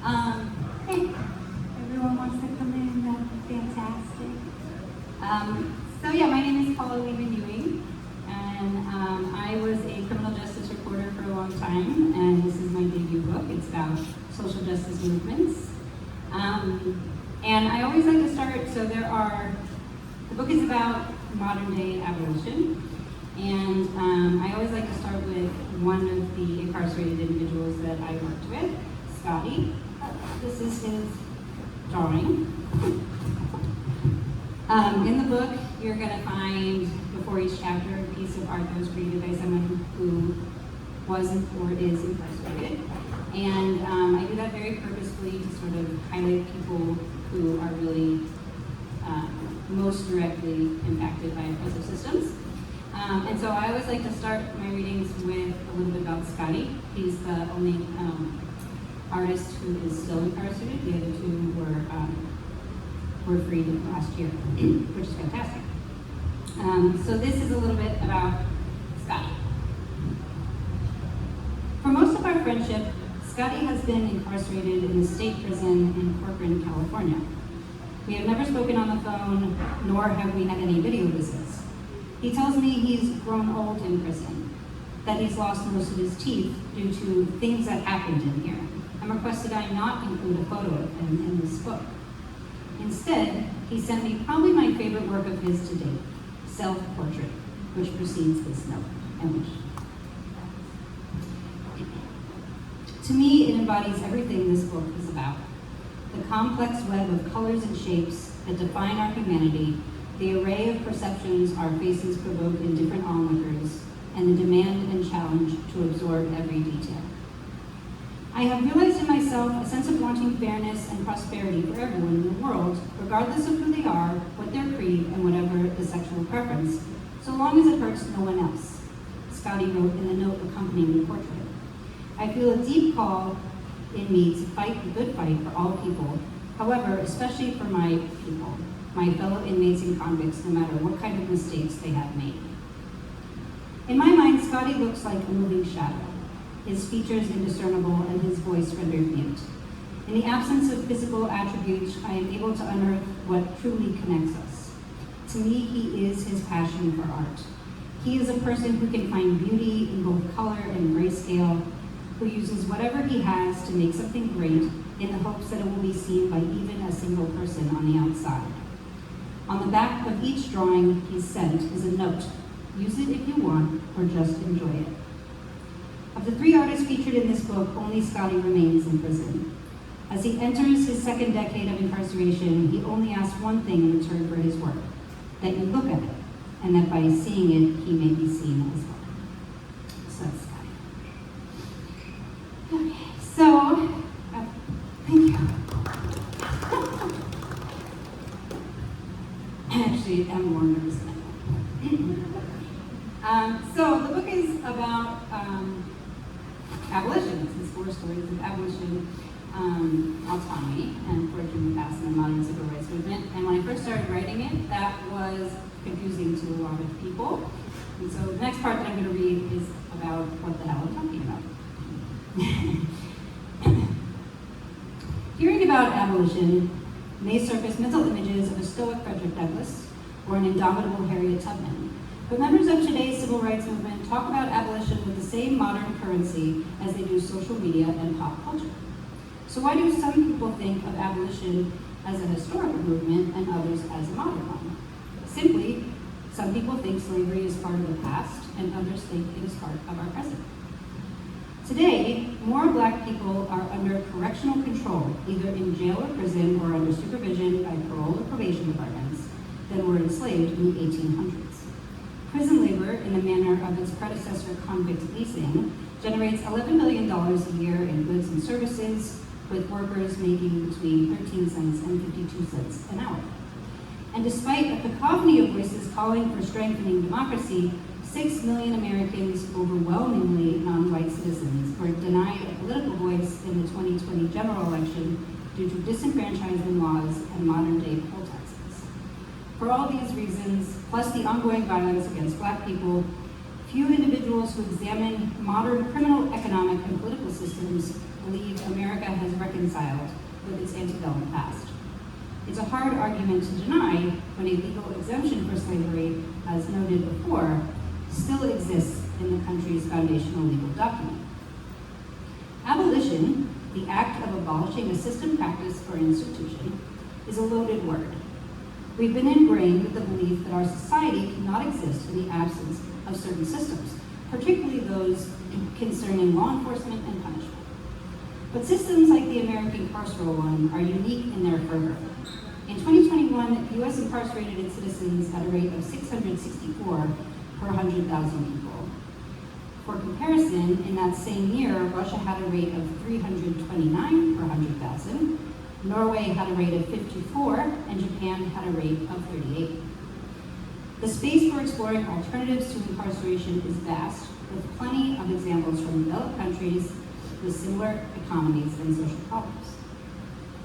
Hey, everyone wants to come in. That's fantastic. So yeah, my name is Paula Lehman-Ewing, and I was a criminal justice reporter for a long time, and this is my debut book. It's about social justice movements. And I always like to start, the book is about modern day abolition, and I always like to start with one of the incarcerated individuals that I worked with, Scotty. This is his drawing. In the book, you're going to find, before each chapter, a piece of art that was created by someone who wasn't or is incarcerated. And I do that very purposefully to sort of highlight people who are really most directly impacted by oppressive systems. And so I always like to start my readings with a little bit about Scotty. He's the only artist who is still incarcerated. The other two were freed last year, which is fantastic. So this is a little bit about Scotty. For most of our friendship, Scotty has been incarcerated in a state prison in Corcoran, California. We have never spoken on the phone, nor have we had any video visits. He tells me he's grown old in prison, that he's lost most of his teeth due to things that happened in here, and requested I not include a photo of him in this book. Instead, he sent me probably my favorite work of his to date, Self-Portrait, which precedes this note. To me, it embodies everything this book is about. The complex web of colors and shapes that define our humanity, the array of perceptions our faces provoke in different onlookers, and the demand and challenge to absorb every detail. I have realized in myself a sense of wanting fairness and prosperity for everyone in the world, regardless of who they are, what their creed, and whatever the sexual preference, so long as it hurts no one else, Scotty wrote in the note accompanying the portrait. I feel a deep call in me to fight the good fight for all people, however, especially for my people, my fellow inmates and convicts, no matter what kind of mistakes they have made. In my mind, Scotty looks like a moving shadow, his features indiscernible and his voice rendered mute. In the absence of physical attributes, I am able to unearth what truly connects us. To me, he is his passion for art. He is a person who can find beauty in both color and grayscale, who uses whatever he has to make something great in the hopes that it will be seen by even a single person on the outside. On the back of each drawing he's sent is a note. Use it if you want, or just enjoy it. Of the three artists featured in this book, only Scotty remains in prison. As he enters his second decade of incarceration, he only asks one thing in return for his work, that you look at it, and that by seeing it, he may be seen as well. So that's Scotty. Okay, so, thank you. Actually, I'm more nervous than I am. So the book is about abolition. It's 4 stories of abolition, autonomy, and forging the past in the modern civil rights movement. And when I first started writing it, that was confusing to a lot of people. And so the next part that I'm going to read is about what the hell I'm talking about. Hearing about abolition may surface mental images of a stoic Frederick Douglass or an indomitable Harriet Tubman. But members of today's civil rights movement talk about abolition with the same modern currency as they do social media and pop culture. So why do some people think of abolition as a historical movement and others as a modern one? Simply, some people think slavery is part of the past and others think it is part of our present. Today, more Black people are under correctional control, either in jail or prison or under supervision by parole or probation departments, than were enslaved in the 1800s. Prison labor, in the manner of its predecessor convict leasing, generates $11 billion a year in goods and services, with workers making between 13 cents and 52 cents an hour. And despite a cacophony of voices calling for strengthening democracy, 6 million Americans, overwhelmingly non-white citizens, were denied a political voice in the 2020 general election due to disenfranchisement laws and modern-day poll taxes. For all these reasons, plus the ongoing violence against Black people, few individuals who examine modern criminal, economic, and political systems believe America has reconciled with its antebellum past. It's a hard argument to deny when a legal exemption for slavery, as noted before, still exists in the country's foundational legal document. Abolition, the act of abolishing a system, practice, or institution, is a loaded word. We've been ingrained with the belief that our society cannot exist in the absence of certain systems, particularly those concerning law enforcement and punishment. But systems like the American carceral one are unique in their fervor. In 2021, the US incarcerated its citizens at a rate of 664 per 100,000 people. For comparison, in that same year, Russia had a rate of 329 per 100,000, Norway had a rate of 54, and Japan had a rate of 38. The space for exploring alternatives to incarceration is vast, with plenty of examples from developed countries with similar economies and social problems.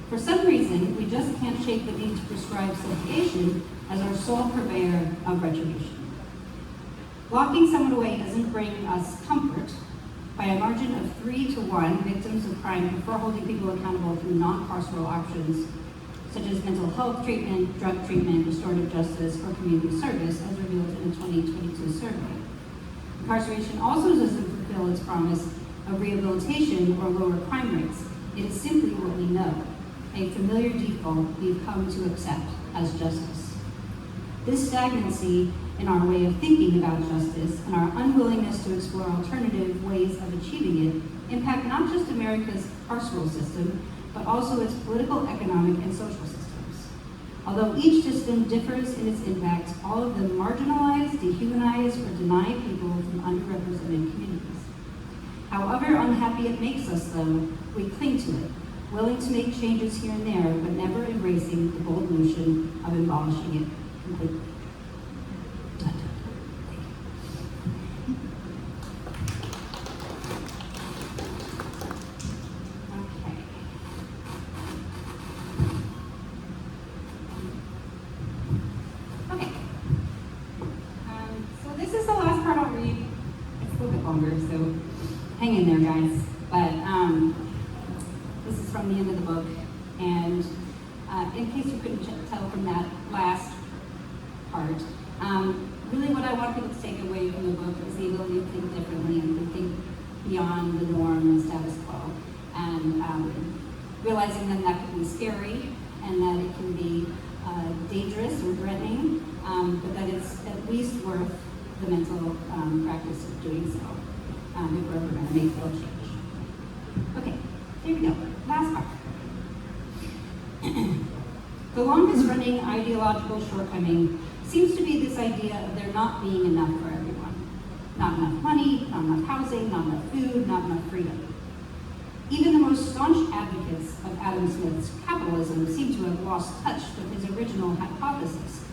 For some reason, we just can't shake the need to prescribe segregation as our sole purveyor of retribution. Locking someone away doesn't bring us comfort. By a margin of 3-1, victims of crime prefer holding people accountable through non-carceral options, such as mental health treatment, drug treatment, restorative justice, or community service, as revealed in a 2022 survey. Incarceration also doesn't fulfill its promise of rehabilitation or lower crime rates. It is simply what we know, a familiar default we've come to accept as justice. This stagnancy in our way of thinking about justice and our unwillingness to explore alternative ways of achieving it impact not just America's carceral system, but also its political, economic, and social systems. Although each system differs in its impact, all of them marginalize, dehumanize, or deny people from underrepresented communities. However unhappy it makes us, though, we cling to it, willing to make changes here and there, but never embracing the bold notion of abolishing it completely. So hang in there, guys. But this is from the end of the book, and in case you couldn't tell from that last part, really what I want people to take away from the book is the ability to think differently and to think beyond the norm and status quo, and realizing that that can be scary and that it can be dangerous or threatening, but that it's at least worth the mental practice of doing so. If we're ever going to make real change. Okay, here we go. Last part. The longest running ideological shortcoming seems to be this idea of there not being enough for everyone. Not enough money, not enough housing, not enough food, not enough freedom. Even the most staunch advocates of Adam Smith's capitalism seem to have lost touch with his original hypothesis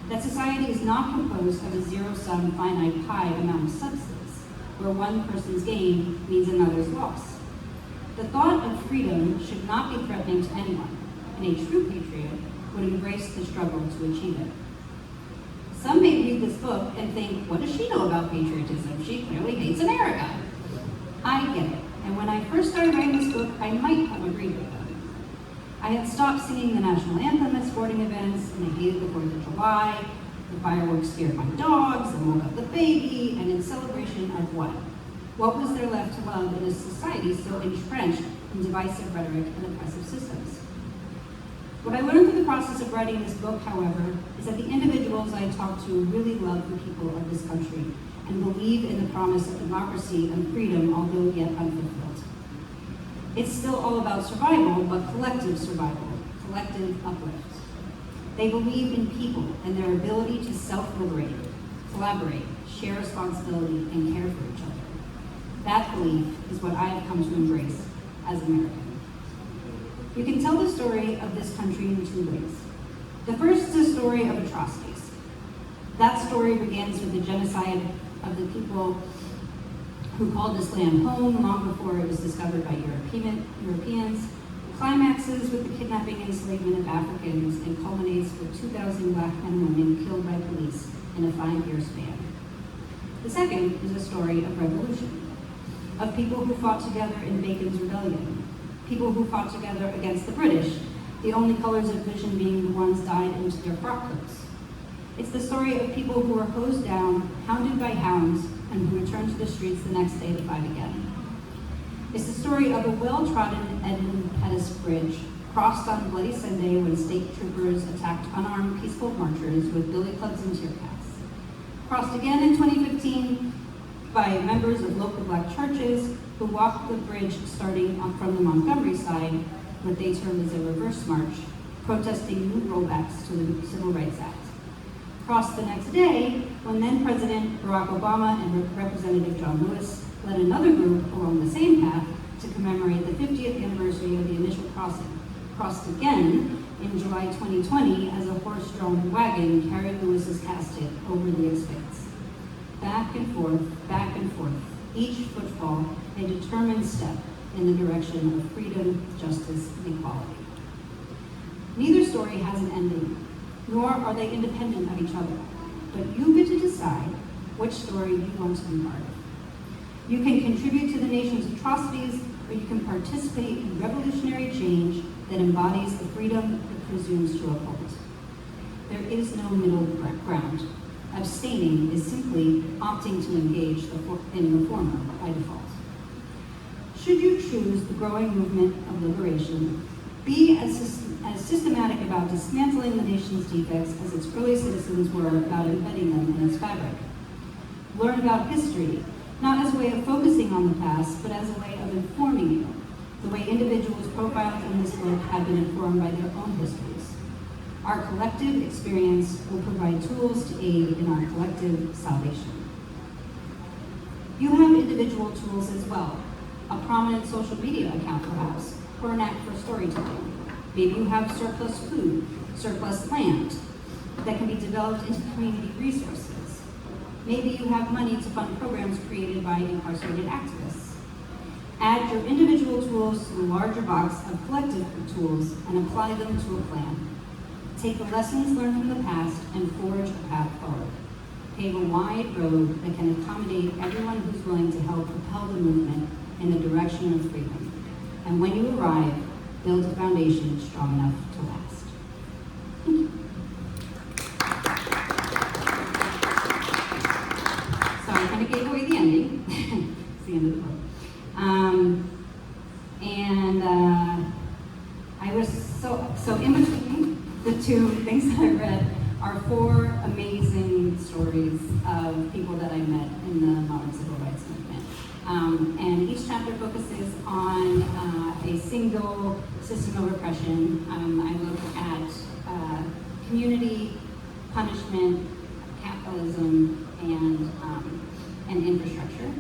that society is not composed of a zero-sum finite pie amount of substance, where one person's gain means another's loss. The thought of freedom should not be threatening to anyone, and a true patriot would embrace the struggle to achieve it. Some may read this book and think, what does she know about patriotism? She clearly hates America. I get it, and when I first started writing this book, I might have agreed with them. I had stopped singing the national anthem at sporting events, and I hated the 4th of July. The fireworks scared my dogs and woke up the baby, and in celebration of what? What was there left to love in a society so entrenched in divisive rhetoric and oppressive systems? What I learned through the process of writing this book, however, is that the individuals I talked to really love the people of this country and believe in the promise of democracy and freedom, although yet unfulfilled. It's still all about survival, but collective survival, collective uplift. They believe in people and their ability to self-liberate, collaborate, share responsibility, and care for each other. That belief is what I have come to embrace as American. You can tell the story of this country in two ways. The first is a story of atrocities. That story begins with the genocide of the people who called this land home long before it was discovered by Europeans, climaxes with the kidnapping and enslavement of Africans, and culminates with 2,000 black men and women killed by police in a 5-year span. The second is a story of revolution, of people who fought together in Bacon's Rebellion, people who fought together against the British, the only colors of vision being the ones dyed into their frock coats. It's the story of people who were hosed down, hounded by hounds, and who returned to the streets the next day to fight again. It's the story of a well-trodden Edmund Pettus Bridge, crossed on Bloody Sunday when state troopers attacked unarmed peaceful marchers with billy clubs and tear gas. Crossed again in 2015 by members of local black churches who walked the bridge starting from the Montgomery side, what they termed as a reverse march, protesting new rollbacks to the Civil Rights Act. Crossed the next day when then President Barack Obama and Representative John Lewis led another group along the same path to commemorate the 50th anniversary of the initial crossing. Crossed again in July 2020 as a horse-drawn wagon carried Lewis's casket over the expanse. Back and forth, each footfall a determined step in the direction of freedom, justice, and equality. Neither story has an ending, nor are they independent of each other, but you get to decide which story you want to be part of. You can contribute to the nation's atrocities, or you can participate in revolutionary change that embodies the freedom it presumes to uphold. There is no middle ground. Abstaining is simply opting to engage in the former by default. Should you choose the growing movement of liberation, be as systematic about dismantling the nation's defects as its early citizens were about embedding them in its fabric. Learn about history, not as a way of focusing on the past, but as a way of informing you, the way individuals profiled in this book have been informed by their own histories. Our collective experience will provide tools to aid in our collective salvation. You have individual tools as well, a prominent social media account perhaps, or a knack for storytelling. Maybe you have surplus food, surplus land that can be developed into community resources. Maybe you have money to fund programs created by incarcerated activists. Add your individual tools to the larger box of collective tools and apply them to a plan. Take the lessons learned from the past and forge a path forward. Pave a wide road that can accommodate everyone who's willing to help propel the movement in the direction of freedom. And when you arrive, build a foundation strong enough to last. Thank you. So I kind of gave away the ending. It's the end of the book. I was so in between the two things that I read are 4 amazing stories of people that I met in the modern civil rights movement. And each chapter focuses on a single system of oppression. I look at community, punishment, capitalism, and infrastructure.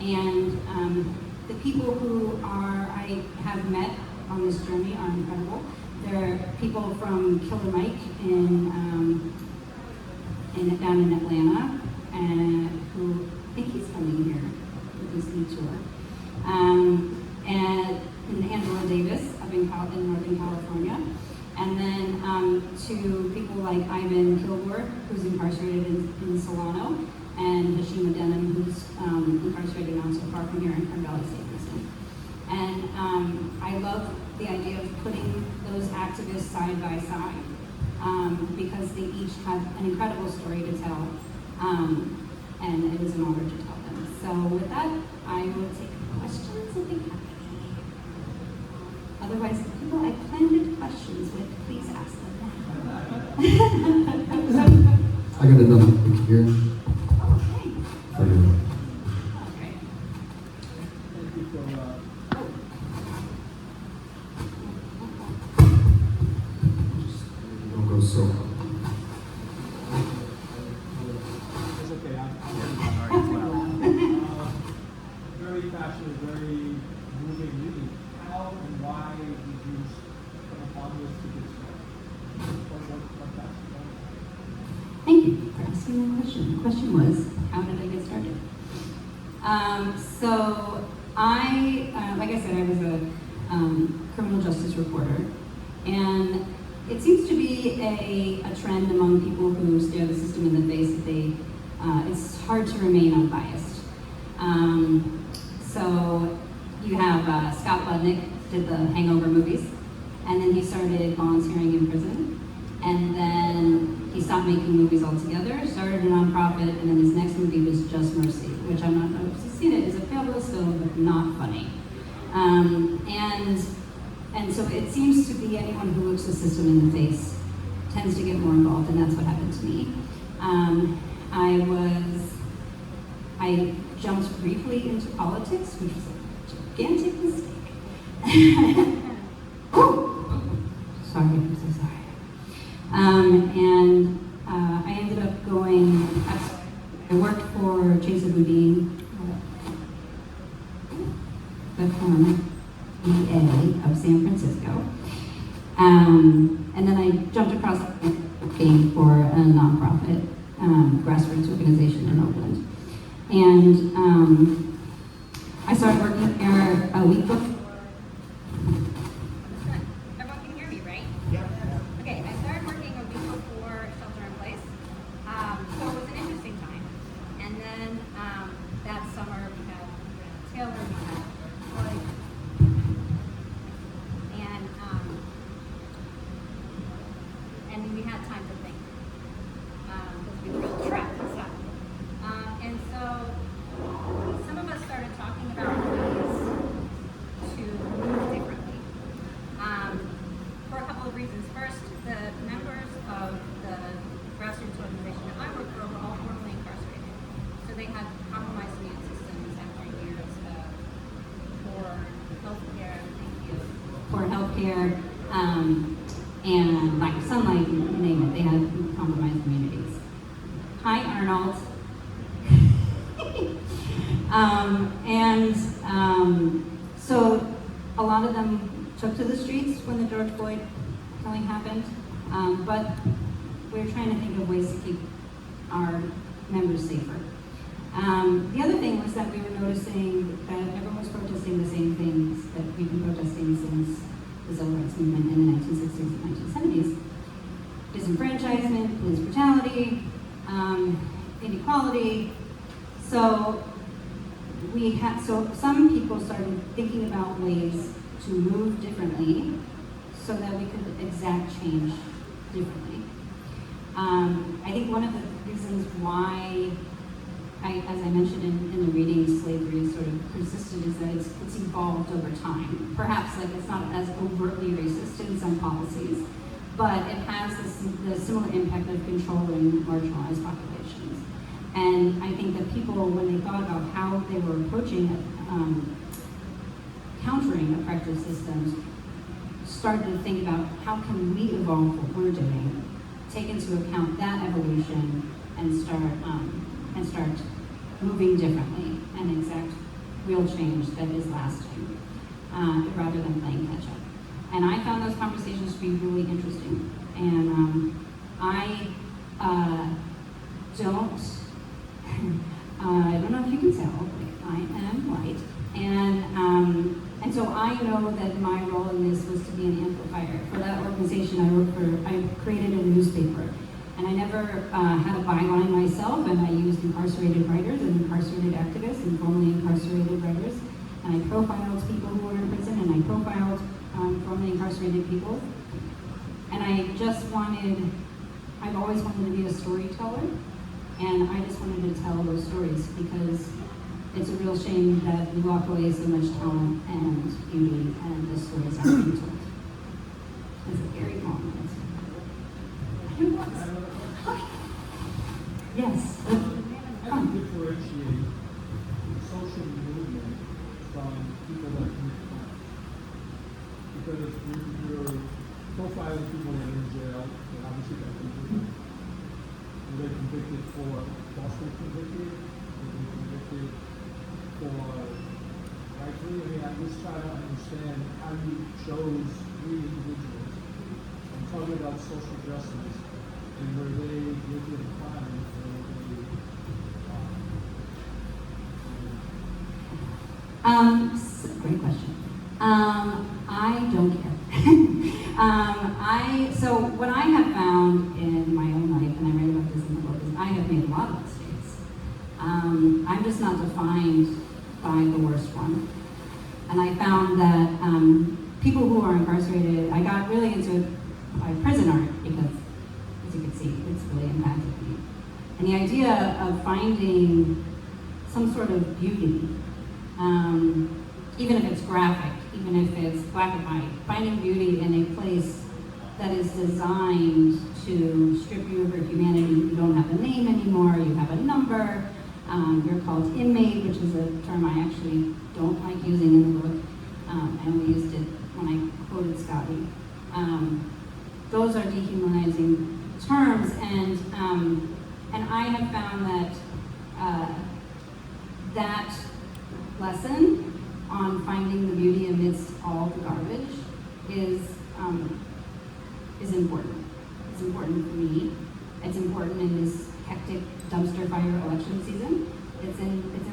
And the people who I have met on this journey are incredible. There are people from Killer Mike down in Atlanta, who I think he's coming here with this new tour. And Angela Davis up in Northern California. And then to people like Ivan Kilgore, who's incarcerated in Solano, and Hashima Denham, who's incarcerated not so far from here in Kern Valley State Prison. And I love the idea of putting those activists side by side because they each have an incredible story to tell, and it is an honor to tell them. So with that, I will take questions if you have any. Otherwise, the people I planned questions with, please ask them. I got another book here. Okay. For you. Okay. Thank you for Don't go so. It's okay. I'm very passionate, very moving reading. How and why did you come upon this to get started? What that's about? Thank you for asking that question. The question was, how did I get started? So I, like I said, I was a criminal justice reporter, and it seems to be a trend among people who stare the system in the face that it's hard to remain unbiased. So you have Scott Budnick, did the Hangover movies, and then he started volunteering in prison, and then he stopped making movies altogether, started a nonprofit, and then his next movie was Just Mercy, which I'm not sure if you've seen it. It's a fabulous film, but not funny. And so it seems to be anyone who looks the system in the face tends to get more involved, and that's what happened to me. I jumped briefly into politics, which was a gigantic mistake. Sorry, I'm so sorry. I ended up going, I worked for Jason Boudin, the former EA of San Francisco. And then I jumped across the game for a nonprofit grassroots organization in Oakland. And I started working there a week before. Everyone can hear me, right? Okay, I started working a week before Shelter in Place. So it was an interesting time. And then that summer we had Taylor, we had Floyd, and we had time to think. Because we were trapped and stuff. And so some of us started talking about ways to move differently. For a couple of reasons. First, the members of the grassroots organization that I work for were all formerly incarcerated. So they had compromised immune systems after years For healthcare, and like sunlight, you name it, they had compromised communities. Hi, Arnold. So a lot of them took to the streets when the George Floyd killing happened, but we're trying to think of ways to keep our members safer. The other thing was that we were noticing that everyone was protesting the same things that we've been protesting since the civil rights movement in the 1960s and 1970s. Disenfranchisement, police brutality, inequality. So some people started thinking about ways to move differently so that we could exact change differently. I think one of the reasons why, as I mentioned in the reading, slavery sort of persisted is that it's evolved over time. Perhaps it's not as overtly racist in some policies, but it has the similar impact of controlling marginalized populations. And I think that people, when they thought about how they were approaching countering oppressive systems, started to think about how can we evolve what we're doing, take into account that evolution, and start moving differently and exact real change that is lasting, rather than playing catch up. And I found those conversations to be really interesting. And I don't know if you can tell, but I am white. And so I know that my role in this was to be an amplifier. For that organization I created a newspaper. And I never had a byline myself, and I used incarcerated writers and incarcerated activists and formerly incarcerated writers. And I profiled people who were in prison, and I profiled formerly incarcerated people. And I've always wanted to be a storyteller, and I just wanted to tell those stories because it's a real shame that we walk away so much talent and beauty, and the stories aren't being told. It's a very long answer. Yes. How do you differentiate social movement from people that commit crimes? Because you're profiling people that are in jail, and obviously they're convicted. Were they convicted for falsely convicted? Were they convicted for rightly? I mean, I'm just trying to understand how you chose 3 individuals. I'm talking about social justice, and were they guilty of a crime, or were they Great question. I don't care. So what I have found in my own life, and I write about this in the book, is I have made a lot of mistakes. I'm just not defined by the worst one. And I found that people who are incarcerated, I got really into it by prison art because, as you can see, it's really impacted me. And the idea of finding some sort of beauty, even if it's graphic, even if it's black and white, finding beauty in a place that is designed to strip you of your humanity. You don't have a name anymore, you have a number, you're called inmate, which is a term I actually don't like using in the book. I only used it when I quoted Scotty. Those are dehumanizing terms, and I have found that that lesson on finding the beauty amidst all the garbage is important. It's important for me. It's important in this hectic dumpster fire election season. It's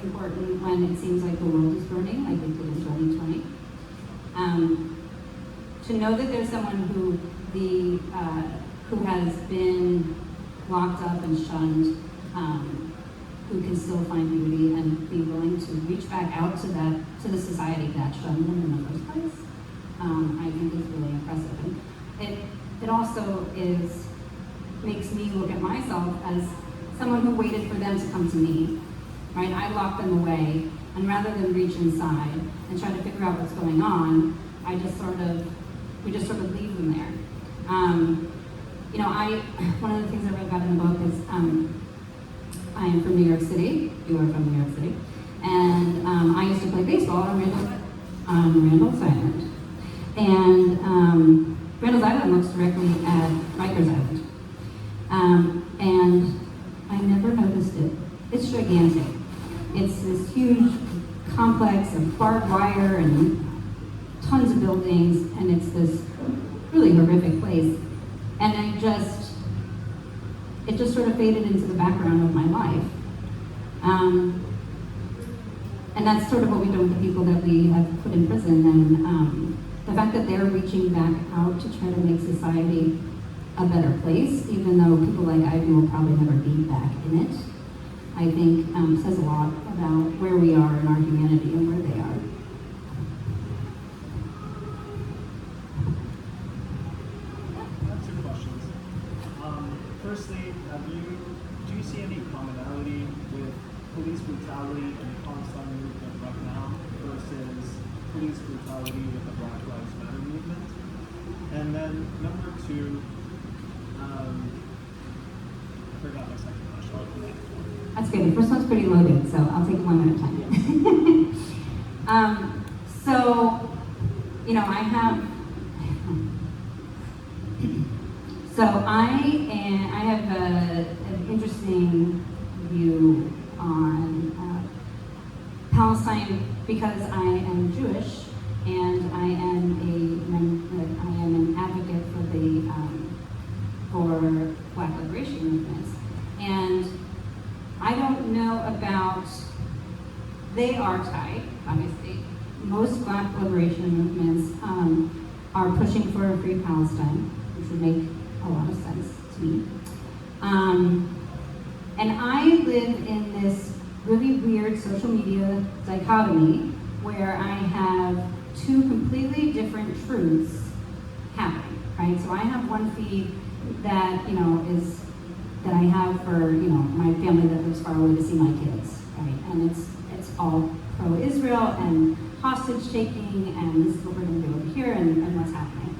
important when it seems like the world is burning, like it did in 2020. To know that there's someone who has been locked up and shunned, who can still find beauty and be willing to reach back out to the society that shunned them in the first place, I think is really impressive. And it also makes me look at myself as someone who waited for them to come to me, right? I locked them away, and rather than reach inside and try to figure out what's going on, we just sort of leave them there. One of the things I wrote about in the book is, I am from New York City, you are from New York City, and I used to play baseball on Randall's Island. And Randall's Island looks directly at Rikers Island. And I never noticed it. It's gigantic. It's this huge complex of barbed wire and tons of buildings, and it's this really horrific place. And it just sort of faded into the background of my life. And that's sort of what we do with the people that we have put in prison. And the fact that they're reaching back out to try to make society a better place, even though people like Ivy will probably never be back in it, I think says a lot about where we are in our humanity and where they are. I have two questions. Firstly, do you see any commonality with police brutality in the Palestine movement right now versus police brutality with the Black Lives Matter movement? And then number two, I forgot my second question. That's good. The first one's pretty loaded, so I'll take it one at a time. I have an interesting view on Palestine because I am Jewish and I am an advocate for Black liberation movements. And I don't know about, they are tied, obviously. Most Black liberation movements are pushing for a free Palestine, which would make a lot of sense to me. And I live in this really weird social media dichotomy where I have two completely different truths happening, right? So I have one feed that, that I have for, my family that lives far away to see my kids, right? And it's all pro-Israel and hostage taking, and this is what we're gonna do over here and what's happening.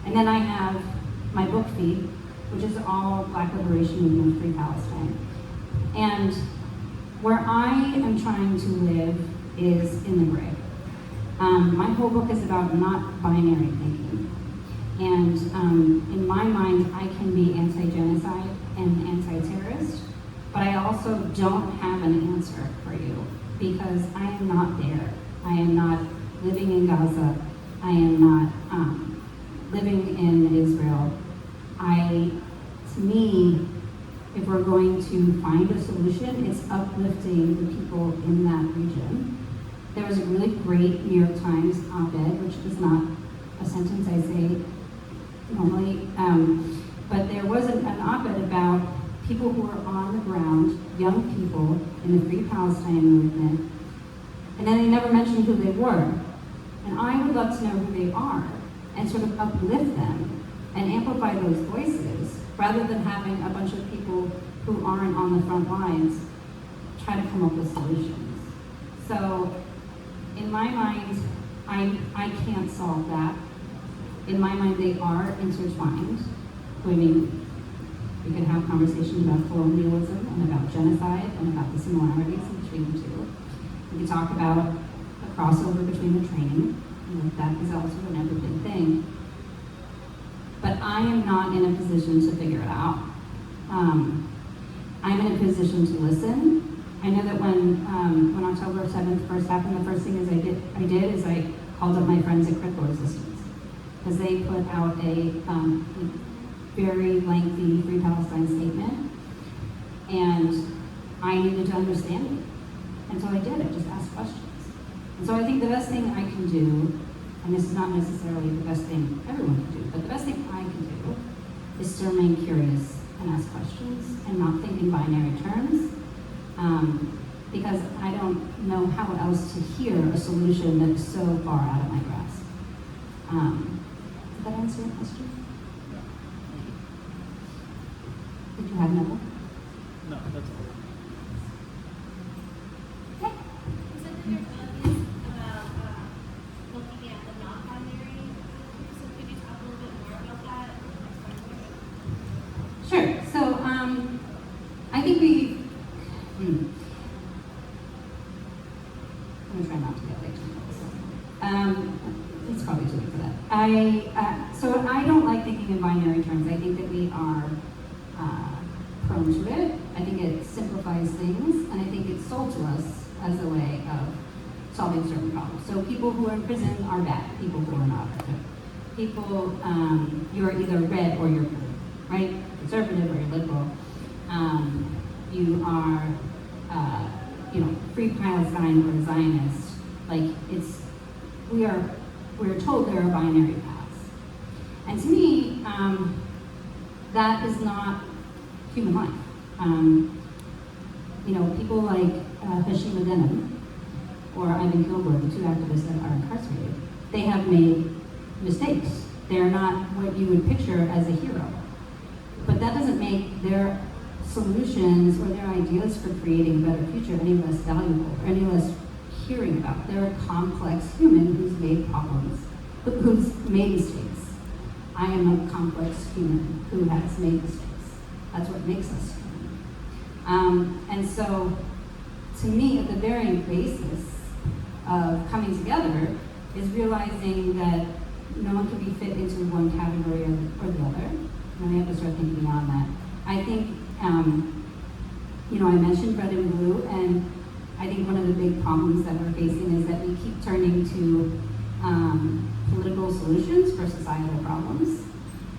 And then I have my book feed, which is all Black liberation movement, free Palestine. And where I am trying to live is in the gray. My whole book is about not binary thinking. And in my mind, I can be anti-genocide and anti-terrorist, but I also don't have an answer for you because I am not there. I am not living in Gaza. I am not living in Israel. To me, if we're going to find a solution, it's uplifting the people in that region. There was a really great New York Times op-ed, which is not a sentence I say normally, but there was an op-ed about people who were on the ground, young people in the Free Palestine movement, and then they never mentioned who they were. And I would love to know who they are and sort of uplift them and amplify those voices rather than having a bunch of people who aren't on the front lines try to come up with solutions. So in my mind, I can't solve that. In my mind, they are intertwined. I mean, we can have conversations about colonialism and about genocide and about the similarities between the two. We can talk about a crossover between the training, and that is also another big thing. But I am not in a position to figure it out. I'm in a position to listen. I know that when October 7th first happened, the first thing is I called up my friends at Critical Resistance, because they put out a very lengthy Free Palestine statement, and I needed to understand it. And so I did, I just asked questions. And so I think the best thing I can do, and this is not necessarily the best thing everyone can do, but the best thing I can do is to remain curious and ask questions and not think in binary terms, because I don't know how else to hear a solution that's so far out of my grasp. Did that answer your question? Did you have another? No, that's all. Okay. You said that your book is about looking at the non-binary. So could you talk a little bit more about that? Sure. So I think I'm gonna try not to get way too close. It's probably too late for that. So I don't like thinking in binary terms. I think that we are prone to it. I think it simplifies things, and I think it's sold to us as a way of solving certain problems. So people who are in prison are bad. People who are not are good. People, you're either red or you're blue, right? Conservative or you're liberal. You are, Free Palestine or Zionist. Like we're told there are binary paths, and to me, that is not human life. People like Hashima Denham or Ivan Kilgore, the two activists that are incarcerated, they have made mistakes. They're not what you would picture as a hero. But that doesn't make their solutions or their ideas for creating a better future any less valuable or any less hearing about. They're a complex human who's made problems, who's made mistakes. I am a complex human who has made mistakes. That's what makes us human. And so, to me, at the very basis of coming together is realizing that no one can be fit into one category or the other. And we have to start thinking beyond that. I think, I mentioned red and blue, and I think one of the big problems that we're facing is that we keep turning to political solutions for societal problems.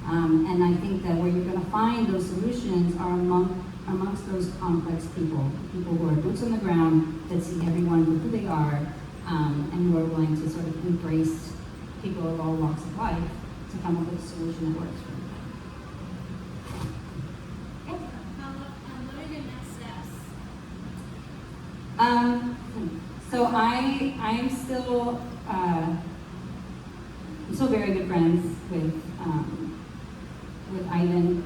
And I think that where you're going to find those solutions are amongst those complex people who are boots on the ground, that see everyone for who they are, and who are willing to sort of embrace people of all walks of life to come up with a solution that works for them. What are your next steps? So I'm still very good friends with Ivan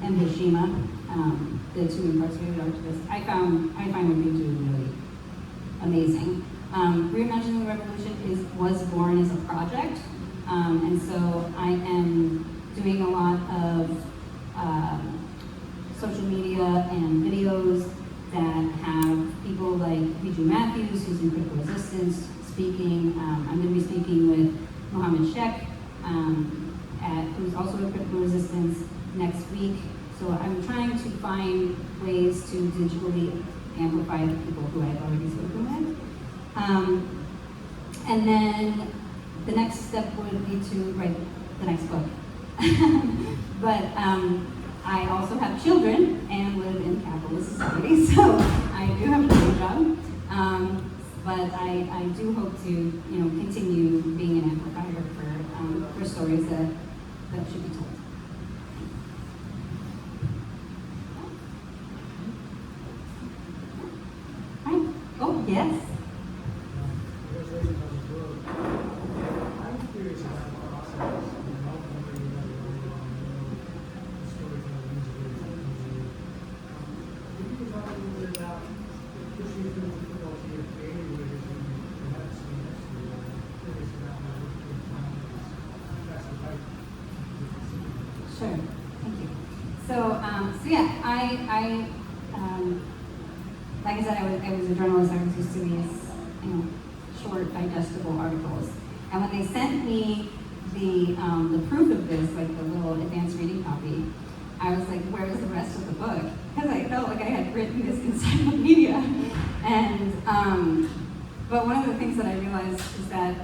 and Hashima, the two incarcerated artists. I find what they do really amazing. Reimagining the Revolution was born as a project, and so I am doing a lot of social media and videos that have people like Viju Matthews, who's in Critical Resistance, speaking. I'm going to be speaking with Mohammed Sheikh, who's also in Critical Resistance, next week. So I'm trying to find ways to digitally amplify the people who I've already spoken with. And then the next step would be to write the next book. But I also have children and live in capitalist society, so I do have a day job. But I do hope to, continue being an amplifier for stories that should be told. Right? Oh, yes. Congratulations on the book. Sure, thank you. So yeah, like I said, I was a journalist. I was used to these, short, digestible articles. And when they sent me the proof of this, like the little advanced reading copy, I was like, where's the rest of the book? Because I felt like I had written this encyclopedia. And, but one of the things that I realized is that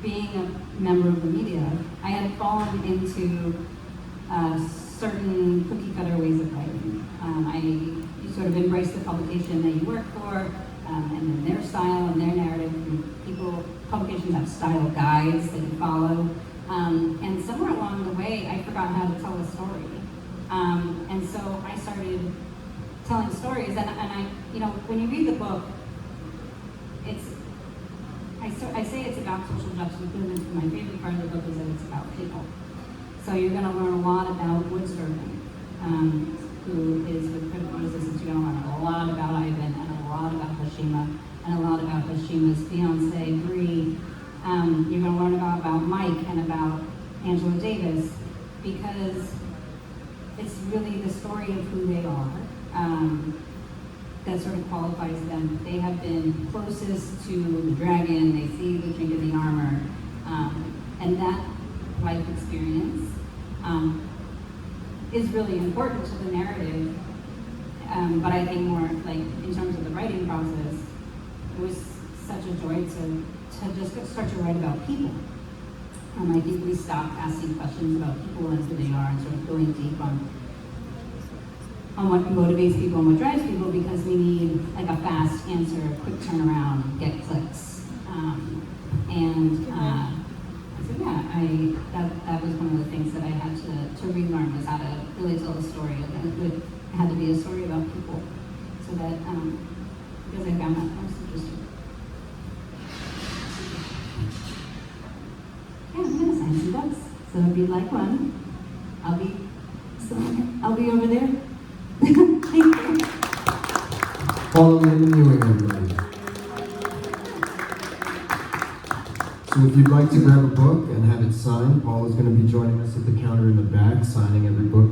being a member of the media, I had fallen into certain cookie cutter ways of writing. You sort of embrace the publication that you work for, and then their style and their narrative. Publications have style guides that you follow. And somewhere along the way, I forgot how to tell a story. And so I started telling stories, and I, when you read the book, I say it's about social justice movements, but my favorite part of the book is that it's about people. So you're going to learn a lot about Woods Irving, who is with critical resistance. You're going to learn a lot about Ivan, and a lot about Hashima, and a lot about Hashima's fiance, Bree. You're going to learn about Mike and about Angela Davis, because it's really the story of who they are that sort of qualifies them. They have been closest to the dragon. They see the chink in the armor, and that life experience is really important to the narrative. But I think more like in terms of the writing process, it was such a joy to just start to write about people. I think we stopped asking questions about people and who they are, and sort of going deep on what motivates people and what drives people, because we need like a fast answer, quick turnaround, get clicks. So yeah, that was one of the things that I had to relearn, was how to really tell the story. It had to be a story about people, so that because I found that most interesting. Yeah, I'm gonna sign some books. So if you'd like one, I'll be over there. Thank you. Paula Lehman-Ewing, everybody. So if you'd like to grab a book and have it signed, Paula's going to be joining us at the counter in the back, signing every book